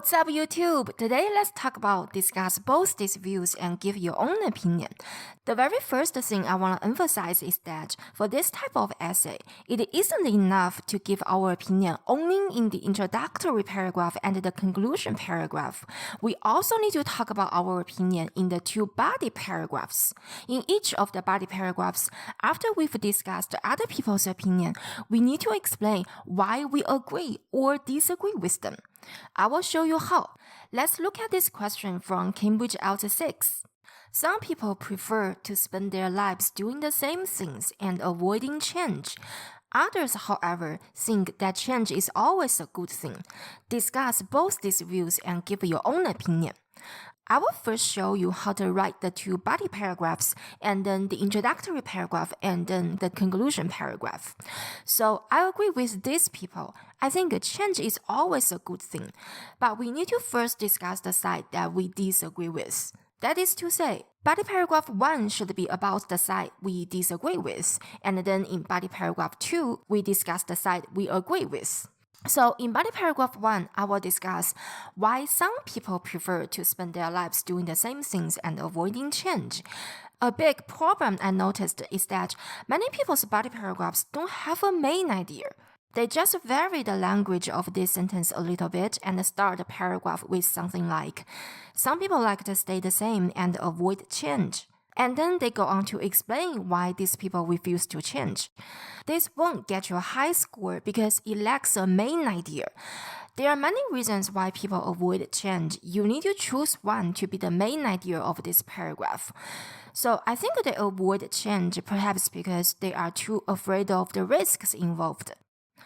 What's up, YouTube? Today, let's discuss both these views and give your own opinion. The very first thing I want to emphasize is that for this type of essay, it isn't enough to give our opinion only in the introductory paragraph and the conclusion paragraph. We also need to talk about our opinion in the two body paragraphs. In each of the body paragraphs, after we've discussed other people's opinion, we need to explain why we agree or disagree with them. I will show you how. Let's look at this question from Cambridge IELTS 6. Some people prefer to spend their lives doing the same things and avoiding change. Others, however, think that change is always a good thing. Discuss both these views and give your own opinion. I will first show you how to write the two body paragraphs, and then the introductory paragraph, and then the conclusion paragraph. So I agree with these people. I think change is always a good thing, but we need to first discuss the side that we disagree with. That is to say, body paragraph 1 should be about the side we disagree with, and then in body paragraph 2, we discuss the side we agree with. So in body paragraph 1, I will discuss why some people prefer to spend their lives doing the same things and avoiding change. A big problem I noticed is that many people's body paragraphs don't have a main idea. They just vary the language of this sentence a little bit and start the paragraph with something like, some people like to stay the same and avoid change. And then they go on to explain why these people refuse to change. This won't get you a high score because it lacks a main idea. There are many reasons why people avoid change. You need to choose one to be the main idea of this paragraph. So I think they avoid change perhaps because they are too afraid of the risks involved.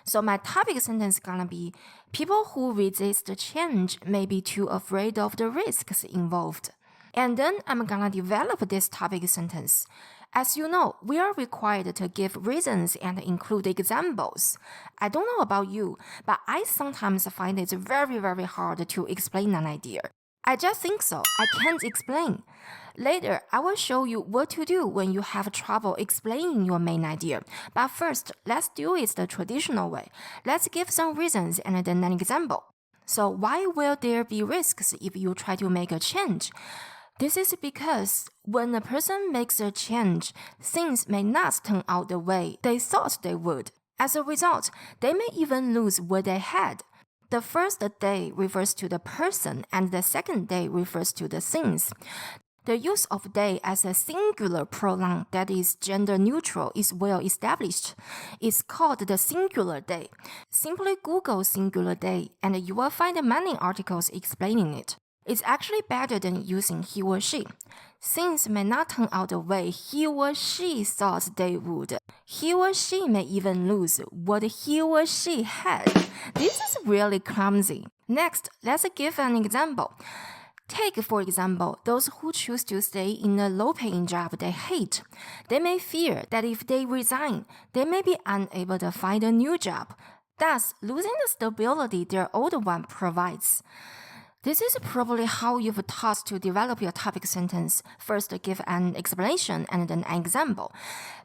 So my topic sentence is gonna be, people who resist change may be too afraid of the risks involved. And then I'm gonna develop this topic sentence. As you know, we are required to give reasons and include examples. I don't know about you, but I sometimes find it very, very hard to explain an idea. I just think so. I can't explain. Later, I will show you what to do when you have trouble explaining your main idea. But first, let's do it the traditional way. Let's give some reasons and then an example. So why will there be risks if you try to make a change? This is because when a person makes a change, things may not turn out the way they thought they would. As a result, they may even lose what they had. The first day refers to the person and the second day refers to the things. The use of day as a singular pronoun that is gender neutral is well established. It's called the singular day. Simply Google singular day and you will find many articles explaining it. It's actually better than using he or she. Things may not turn out the way he or she thought they would. He or she may even lose what he or she had. This is really clumsy. Next, let's give an example. Take, for example, those who choose to stay in a low-paying job they hate. They may fear that if they resign, they may be unable to find a new job, thus losing the stability their old one provides. This is probably how you've taught to develop your topic sentence. First, give an explanation and then an example.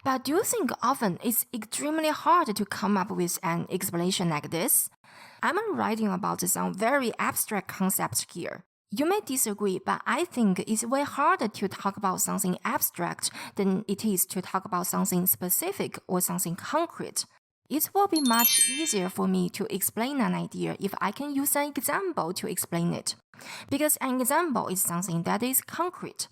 But do you think often it's extremely hard to come up with an explanation like this? I'm writing about some very abstract concepts here. You may disagree, but I think it's way harder to talk about something abstract than it is to talk about something specific or something concrete. It will be much easier for me to explain an idea if I can use an example to explain it, because an example is something that is concrete.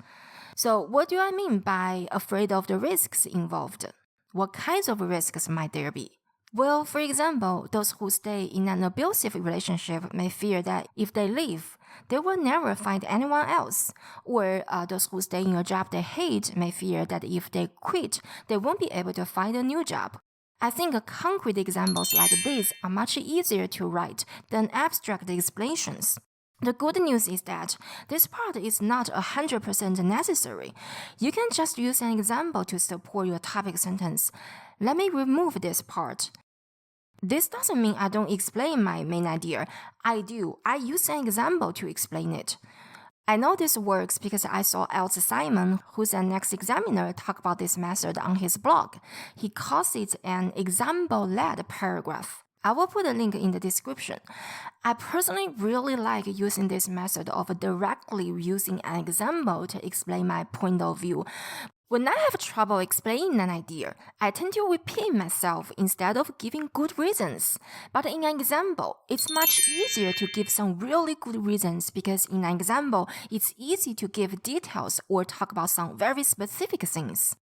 So what do I mean by afraid of the risks involved? What kinds of risks might there be? Well, for example, those who stay in an abusive relationship may fear that if they leave, they will never find anyone else. Or those who stay in a job they hate may fear that if they quit, they won't be able to find a new job. I think concrete examples like these are much easier to write than abstract explanations. The good news is that this part is not 100% necessary. You can just use an example to support your topic sentence. Let me remove this part. This doesn't mean I don't explain my main idea. I do. I use an example to explain it. I know this works because I saw IELTS Simon, who's an ex-examiner, talk about this method on his blog. He calls it an example-led paragraph. I will put a link in the description. I personally really like using this method of directly using an example to explain my point of view. When I have trouble explaining an idea, I tend to repeat myself instead of giving good reasons. But in an example, it's much easier to give some really good reasons because in an example, it's easy to give details or talk about some very specific things.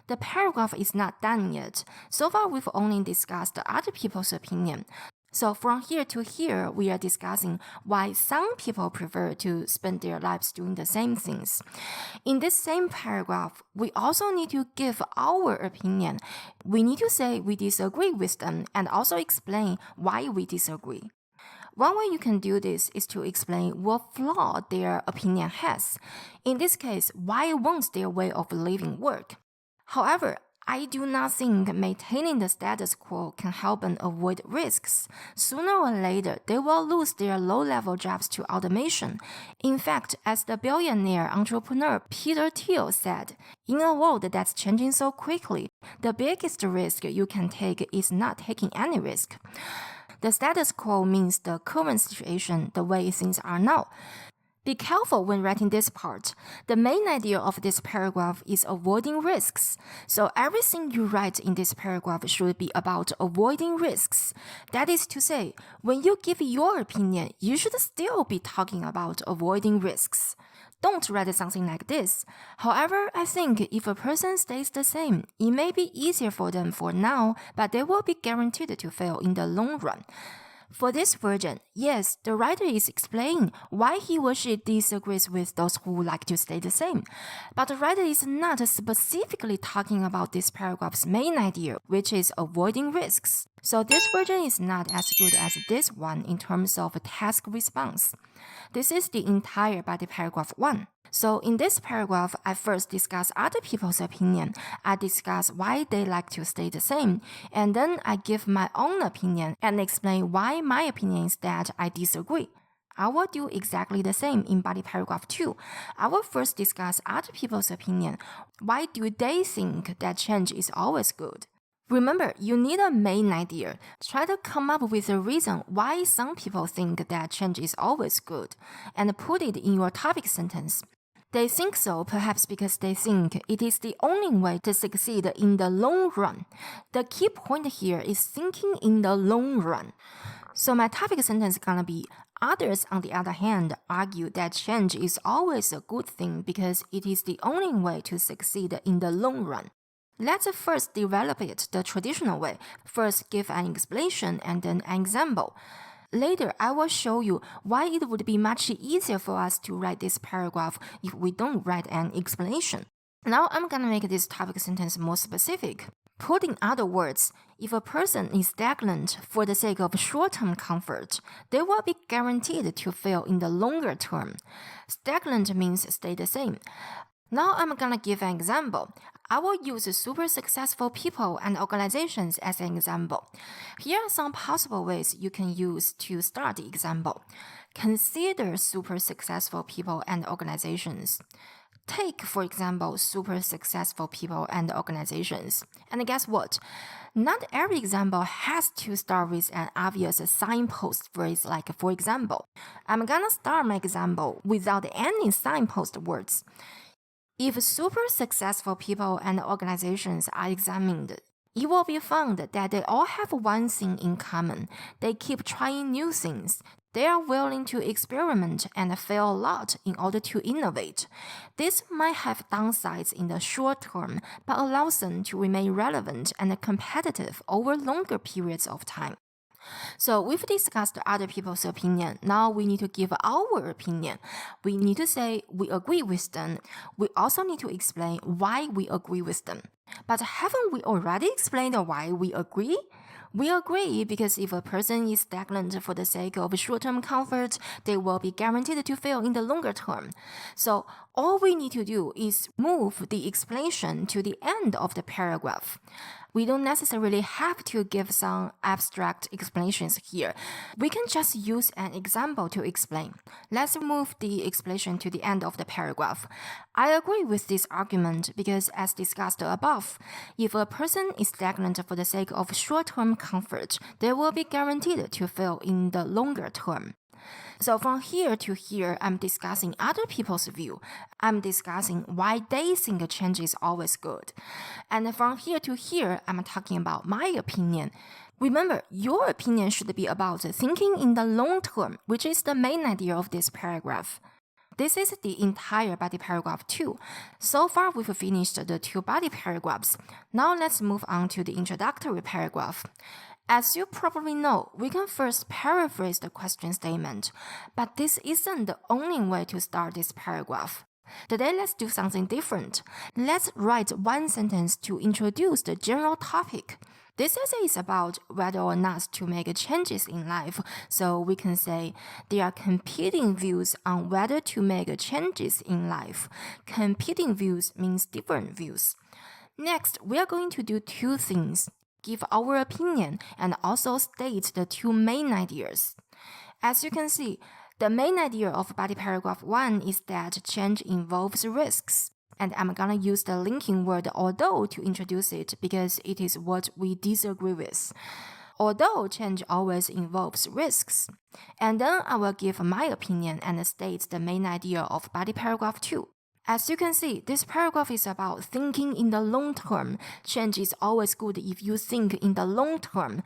The paragraph is not done yet. So far, we've only discussed other people's opinion. So from here to here, we are discussing why some people prefer to spend their lives doing the same things. In this same paragraph, we also need to give our opinion. We need to say we disagree with them and also explain why we disagree. One way you can do this is to explain what flaw their opinion has. In this case, why won't their way of living work? However, I do not think maintaining the status quo can help them avoid risks. Sooner or later, they will lose their low-level jobs to automation. In fact, as the billionaire entrepreneur Peter Thiel said, in a world that's changing so quickly, the biggest risk you can take is not taking any risk. The status quo means the current situation, the way things are now. Be careful when writing this part. The main idea of this paragraph is avoiding risks. So everything you write in this paragraph should be about avoiding risks. That is to say, when you give your opinion, you should still be talking about avoiding risks. Don't write something like this. However, I think if a person stays the same, it may be easier for them for now, but they will be guaranteed to fail in the long run. For this version, yes, the writer is explaining why he or she disagrees with those who like to stay the same. But the writer is not specifically talking about this paragraph's main idea, which is avoiding risks. So this version is not as good as this one in terms of task response. This is the entire body paragraph 1. So in this paragraph, I first discuss other people's opinion. I discuss why they like to stay the same. And then I give my own opinion and explain why my opinion is that I disagree. I will do exactly the same in body paragraph 2. I will first discuss other people's opinion. Why do they think that change is always good? Remember, you need a main idea. Try to come up with a reason why some people think that change is always good, and put it in your topic sentence. They think so perhaps because they think it is the only way to succeed in the long run. The key point here is thinking in the long run. So my topic sentence is gonna be, others, on the other hand, argue that change is always a good thing because it is the only way to succeed in the long run. Let's first develop it the traditional way. First give an explanation and then an example. Later, I will show you why it would be much easier for us to write this paragraph if we don't write an explanation. Now I'm gonna make this topic sentence more specific. Put in other words, if a person is stagnant for the sake of short-term comfort, they will be guaranteed to fail in the longer term. Stagnant means stay the same. Now I'm gonna give an example. I will use super successful people and organizations as an example. Here are some possible ways you can use to start the example. Consider super successful people and organizations. Take, for example, super successful people and organizations. And guess what? Not every example has to start with an obvious signpost phrase like for example. I'm gonna start my example without any signpost words. If super successful people and organizations are examined, it will be found that they all have one thing in common. They keep trying new things. They are willing to experiment and fail a lot in order to innovate. This might have downsides in the short term, but allows them to remain relevant and competitive over longer periods of time. So we've discussed other people's opinion. Now we need to give our opinion. We need to say we agree with them. We also need to explain why we agree with them. But haven't we already explained why we agree? We agree because if a person is stagnant for the sake of short-term comfort, they will be guaranteed to fail in the longer term. So all we need to do is move the explanation to the end of the paragraph. We don't necessarily have to give some abstract explanations here. We can just use an example to explain. Let's move the explanation to the end of the paragraph. I agree with this argument because, as discussed above, if a person is stagnant for the sake of short-term comfort, they will be guaranteed to fail in the longer term. So from here to here, I'm discussing other people's view. I'm discussing why they think change is always good. And from here to here, I'm talking about my opinion. Remember, your opinion should be about thinking in the long term, which is the main idea of this paragraph. This is the entire body paragraph 2. So far, we've finished the 2 body paragraphs. Now let's move on to the introductory paragraph. As you probably know, we can first paraphrase the question statement, but this isn't the only way to start this paragraph. Today, let's do something different. Let's write one sentence to introduce the general topic. This essay is about whether or not to make changes in life, so we can say there are competing views on whether to make changes in life. Competing views means different views. Next, we are going to do 2 things. Give our opinion and also state the 2 main ideas. As you can see, the main idea of body paragraph 1 is that change involves risks. And I'm gonna use the linking word although to introduce it because it is what we disagree with. Although change always involves risks. And then I will give my opinion and state the main idea of body paragraph 2. As you can see, this paragraph is about thinking in the long term. Change is always good if you think in the long term.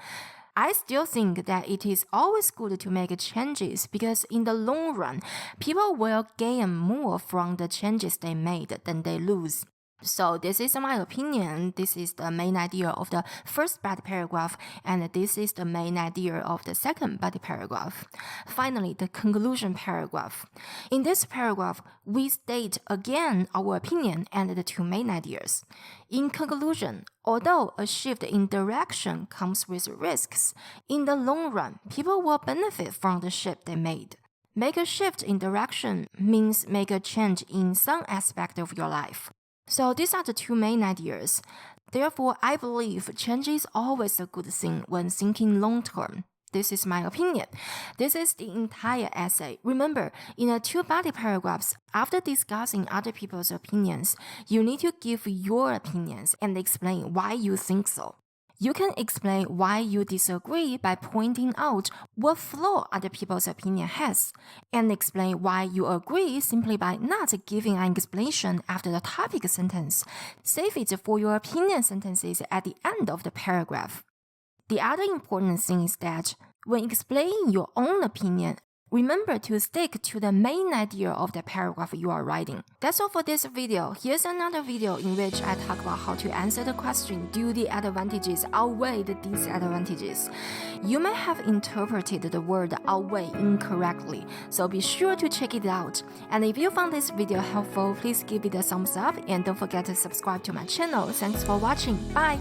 I still think that it is always good to make changes because in the long run, people will gain more from the changes they made than they lose. So this is my opinion. This is the main idea of the first body paragraph, and this is the main idea of the second body paragraph. Finally, the conclusion paragraph. In this paragraph, we state again our opinion and the 2 main ideas. In conclusion, although a shift in direction comes with risks, in the long run, people will benefit from the shift they made. Make a shift in direction means make a change in some aspect of your life. So these are the 2 main ideas. Therefore, I believe change is always a good thing when thinking long term. This is my opinion. This is the entire essay. Remember, in the 2 body paragraphs, after discussing other people's opinions, you need to give your opinions and explain why you think so. You can explain why you disagree by pointing out what flaw other people's opinion has, and explain why you agree simply by not giving an explanation after the topic sentence. Save it for your opinion sentences at the end of the paragraph. The other important thing is that when explaining your own opinion, remember to stick to the main idea of the paragraph you are writing. That's all for this video. Here's another video in which I talk about how to answer the question, do the advantages outweigh the disadvantages? You may have interpreted the word outweigh incorrectly, so be sure to check it out. And if you found this video helpful, please give it a thumbs up and don't forget to subscribe to my channel. Thanks for watching. Bye!